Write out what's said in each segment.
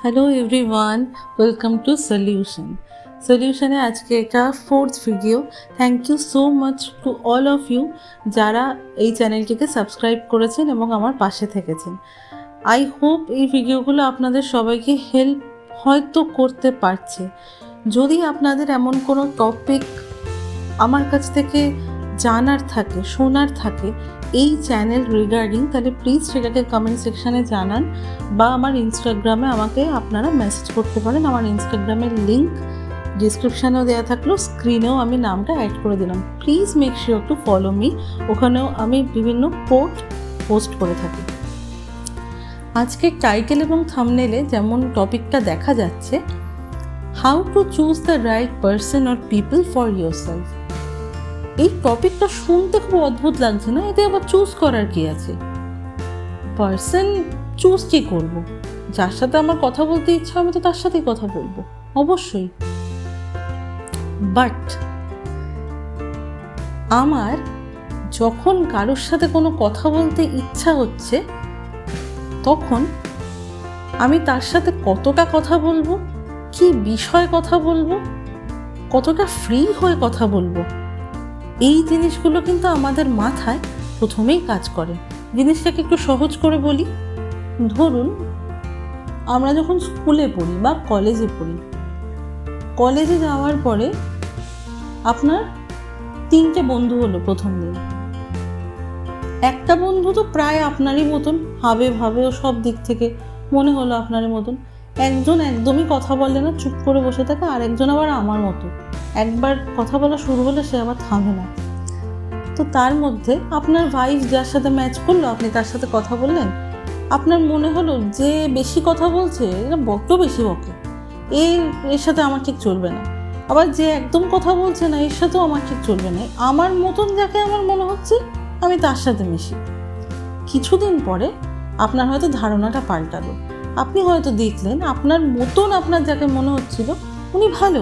Hello everyone, welcome to সলিউশনে আজকে এটা 4th video. Thank you so much to all of you যারা এই চ্যানেলটিকে সাবস্ক্রাইব করেছেন এবং আমার পাশে থেকেছেন। আই হোপ এই ভিডিওগুলো আপনাদের সবাইকে হেল্প হয়তো করতে পারছে। যদি আপনাদের এমন কোনো টপিক আমার কাছ থেকে জানার থাকে, শোনার থাকে এই চ্যানেল রিগার্ডিং, তাহলে প্লিজ সেটাকে কমেন্ট সেকশানে জানান বা আমার ইনস্টাগ্রামে আমাকে আপনারা মেসেজ করতে পারেন। আমার ইনস্টাগ্রামের লিঙ্ক ডিসক্রিপশানেও দেওয়া থাকলো, স্ক্রিনেও আমি নামটা অ্যাড করে দিলাম। Please make sure to follow me, ওখানেও আমি বিভিন্ন পোস্ট করে থাকি। আজকে টাইটেল এবং থাম্বনেলে যেমন টপিকটা দেখা যাচ্ছে, how to choose the right person or people for yourself. এই টপিকটা শুনতে খুব অদ্ভুত লাগছে না? এতে আবার চুজ করার কি আছে? পার্সন চুজ কি করব? যার সাথে আমার কথা বলতে ইচ্ছা আমি তো তার সাথেই কথা বলবো, অবশ্যই। বাট আমার যখন কারোর সাথে কোনো কথা বলতে ইচ্ছা হচ্ছে, তখন আমি তার সাথে কতটা কথা বলবো, কি বিষয়ে কথা বলবো, কতটা ফ্রি হয়ে কথা বলবো, এই জিনিসগুলো কিন্তু আমাদের মাথায় প্রথমেই কাজ করে। জিনিসটাকে একটু সহজ করে বলি। ধরুন আমরা যখন স্কুলে পড়ি বা কলেজে পড়ি, কলেজে যাওয়ার পরে আপনার 3টে বন্ধু হলো প্রথম দিন। একটা বন্ধু তো প্রায় আপনারই মতন, হাবে ভাবেও সব দিক থেকে মনে হলো আপনারই মতন। একজন একদমই কথা বলে না, চুপ করে বসে থাকে, আর একজন আবার আমার মতো, একবার কথা বলা শুরু হলে সে আবার থামে না। তো তার মধ্যে আপনার ভাইফ যার সাথে ম্যাচ করলো, আপনি তার সাথে কথা বললেন, আপনার মনে হলো যে বেশি কথা বলছে, এটা বড্ড বেশি বকে, এর সাথে আমার ঠিক চলবে না। আবার যে একদম কথা বলছে না, এর সাথেও আমার ঠিক চলবে না। আমার মতন যাকে আমার মনে হচ্ছে, আমি তার সাথে মিশি। কিছুদিন পরে আপনার হয়তো ধারণাটা পাল্টালো। আপনি হয়তো দেখলেন আপনার মতন আপনার যাকে মনে হচ্ছিল উনি ভালো,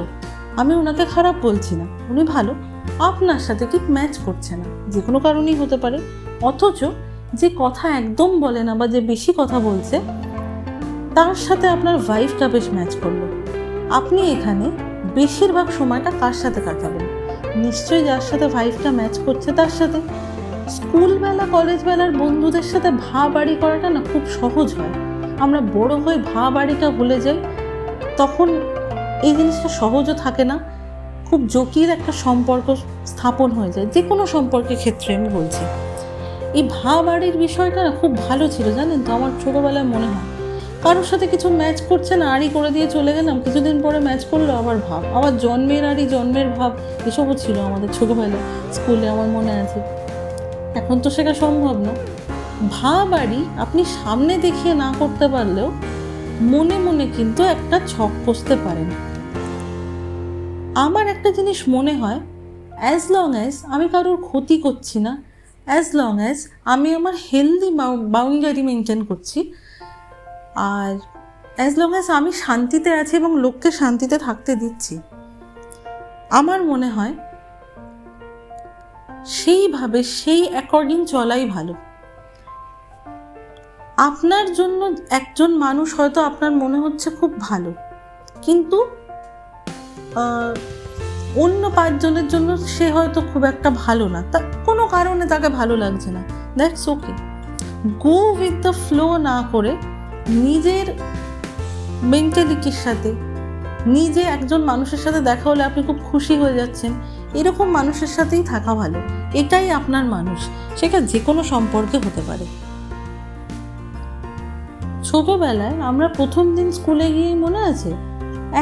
আমি ওনাকে খারাপ বলছি না, উনি ভালো, আপনার সাথে ঠিক ম্যাচ করছে না, যে কোনো কারণেই হতে পারে। অথচ যে কথা একদম বলে না বা যে বেশি কথা বলছে, তার সাথে আপনার ভাইফটা বেশ ম্যাচ করলো। আপনি এখানে বেশিরভাগ সময়টা কার সাথে কাটাবেন? নিশ্চয়ই যার সাথে ভাইফটা ম্যাচ করছে তার সাথে। স্কুলবেলা কলেজবেলার বন্ধুদের সাথে বাড়ি করাটা না খুব সহজ হয়। আমরা বড় হয়ে বাড়িটা ভুলে যাই, তখন এই জিনিসটা সহজও থাকে না, খুব জটিল একটা সম্পর্ক স্থাপন হয়ে যায়। যে কোনো সম্পর্কের ক্ষেত্রে আমি বলছি, এই বাড়ির বিষয়টা না খুব ভালো ছিল, জানেন তো? আমার ছোটোবেলায় মনে হয় কারোর সাথে কিছু ম্যাচ করছে না, আড়ি করে দিয়ে চলে গেলাম, কিছুদিন পরে ম্যাচ করলো, আবার আবার জন্মের আড়ি জন্মের ভাব, এসবও ছিল আমাদের ছোটোবেলায় স্কুলে, আমার মনে আছে। এখন তো সেটা সম্ভব না। বাড়ি আপনি সামনে দেখিয়ে না করতে পারলেও মনে মনে কিন্তু একটা ছক কষতে পারেন। আমার একটা জিনিস মনে হয়, অ্যাজ লং অ্যাজ আমি কারোর ক্ষতি করছি না, অ্যাজ লং অ্যাজ আমি আমার হেলদি বাউন্ডারি মেনটেন করছি, আর অ্যাজ লং অ্যাজ আমি শান্তিতে আছি এবং লোককে শান্তিতে থাকতে দিচ্ছি, আমার মনে হয় সেইভাবে সেই অ্যাকর্ডিং চলাই ভালো। আপনার জন্য একজন মানুষ হয়তো আপনার মনে হচ্ছে খুব ভালো, কিন্তু অন্য 5 জনের জন্য সে হয়তো খুব একটা ভালো না, তা কোনো কারণে তাকে ভালো লাগছে না, that's okay. Go with the flow না করে নিজের মেন্টালিটির সাথে, নিজে একজন মানুষের সাথে দেখা হলে আপনি খুব খুশি হয়ে যাচ্ছেন, এরকম মানুষের সাথেই থাকা ভালো। এটাই আপনার মানুষ, সেটা যে কোনো সম্পর্কে হতে পারে। ছোটবেলায় আমরা প্রথম দিন স্কুলে গিয়ে মনে আছে,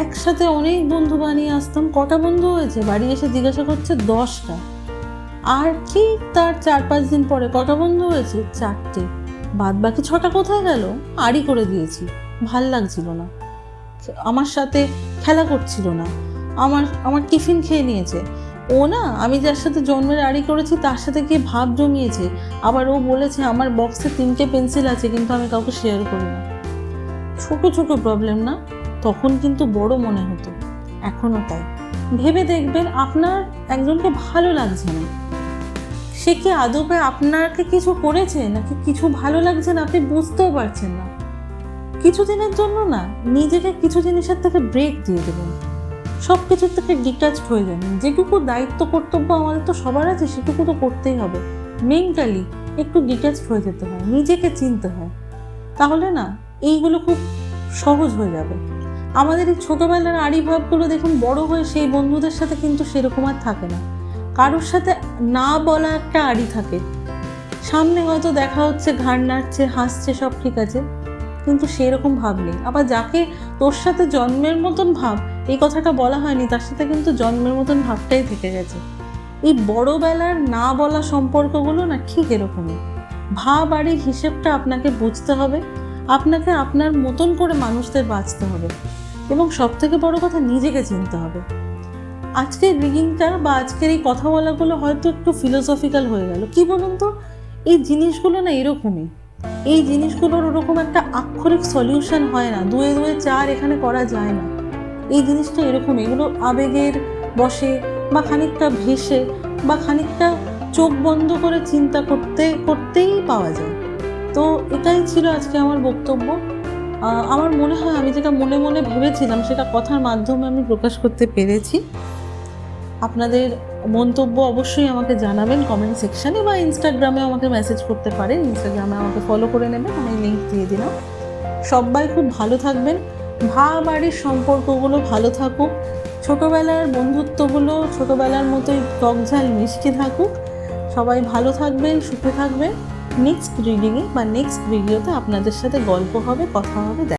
একসাথে অনেক বন্ধু বানিয়ে আসতাম। কটা বন্ধু হয়েছে? বাড়ি এসে জিজ্ঞাসা করছে 10টা। আর ঠিক তার 4-5 দিন পরে কটা বন্ধু হয়েছে? 4টে। বাদ বাকি 6টা কোথায় গেল? আড়ি করে দিয়েছি, ভাল লাগছিল না, আমার সাথে খেলা করছিল না, আমার টিফিন খেয়ে নিয়েছে। ও না, আমি যার সাথে জন্মের আড়ি করেছি তার সাথে গিয়ে ভাব জমিয়েছে, আবার ও বলেছে আমার বক্সে 3টে পেন্সিল আছে কিন্তু আমি কাউকে শেয়ার করি না। ছোট ছোট প্রবলেম না, তখন কিন্তু বড় মনে হতো, এখনও তাই। ভেবে দেখবেন আপনার একজনকে ভালো লাগছে না, সে কি আদপে আপনাকে কিছু করেছে নাকি কিছু ভালো লাগছে না আপনি বুঝতেও পারছেন না, কিছুদিনের জন্য না নিজেকে কিছু জিনিসের থেকে ব্রেক দিয়ে দেবেন, সব কিছুর থেকে ডিটাচড হয়ে যাবেন। যেটুকু দায়িত্ব কর্তব্য আমাদের তো সবার আছে, সেটুকু তো করতেই হবে। মেন্টালি একটু ডিটাচড হয়ে যেতে হয়, নিজেকে চিনতে হয়, তাহলে না এইগুলো খুব সহজ হয়ে যাবে। আমাদের এই ছোটোবেলার আড়িভাবগুলো দেখুন বড় হয়ে সেই বন্ধুদের সাথে কিন্তু সেরকম আর থাকে না। কারোর সাথে না বলা একটা আড়ি থাকে, সামনে হয়তো দেখা হচ্ছে, ঘাড় নাড়ছে, হাসছে, সব ঠিক আছে, কিন্তু সেরকম ভাব নেই। আবার যাকে তোর সাথে জন্মের মতন ভাব, এই কথাটা বলা হয়নি, তার সাথে কিন্তু জন্মের মতন ভাবটাই থেকে গেছে। এই বড়বেলার না বলা সম্পর্কগুলো না ঠিক এরকমই। ভাব আড়ির হিসেবটা আপনাকে বুঝতে হবে, আপনাকে আপনার মতন করে মানুষদের বাঁচতে হবে, এবং সব থেকে বড় কথা নিজেকে চিনতে হবে। আজকের রিডিংটা বা আজকের এই কথা বলাগুলো হয়তো একটু ফিলোসফিক্যাল হয়ে গেল, কি বলুন তো, এই জিনিসগুলো না এরকমই। এই জিনিসগুলোর ওরকম একটা আক্ষরিক সলিউশন হয় না, 2 2 4 এখানে করা যায় না। এই জিনিসটা এরকম, এগুলো আবেগের বশে বা খানিকটা ভেসে বা খানিকটা চোখ বন্ধ করে চিন্তা করতে করতেই পাওয়া যায়। তো এটাই ছিল আজকে আমার বক্তব্য। আমার মনে হয় আমি যেটা মনে মনে ভেবেছিলাম সেটা কথার মাধ্যমে আমি প্রকাশ করতে পেরেছি। আপনাদের মন্তব্য অবশ্যই আমাকে জানাবেন কমেন্ট সেকশানে, বা ইনস্টাগ্রামে আমাকে মেসেজ করতে পারেন। ইনস্টাগ্রামে আমাকে ফলো করে নেবেন, আমি লিঙ্ক দিয়ে দিলাম। সবাই খুব ভালো থাকবেন, ভাব আড়ির সম্পর্কগুলো ভালো থাকুক, ছোটোবেলার বন্ধুত্বগুলো ছোটোবেলার মতোই টকঝাল মিষ্টি থাকুক। সবাই ভালো থাকবেন, সুখে থাকবেন। নেক্সট রিডিংয়ে বা নেক্সট ভিডিওতে আপনাদের সাথে গল্প হবে, কথা হবে।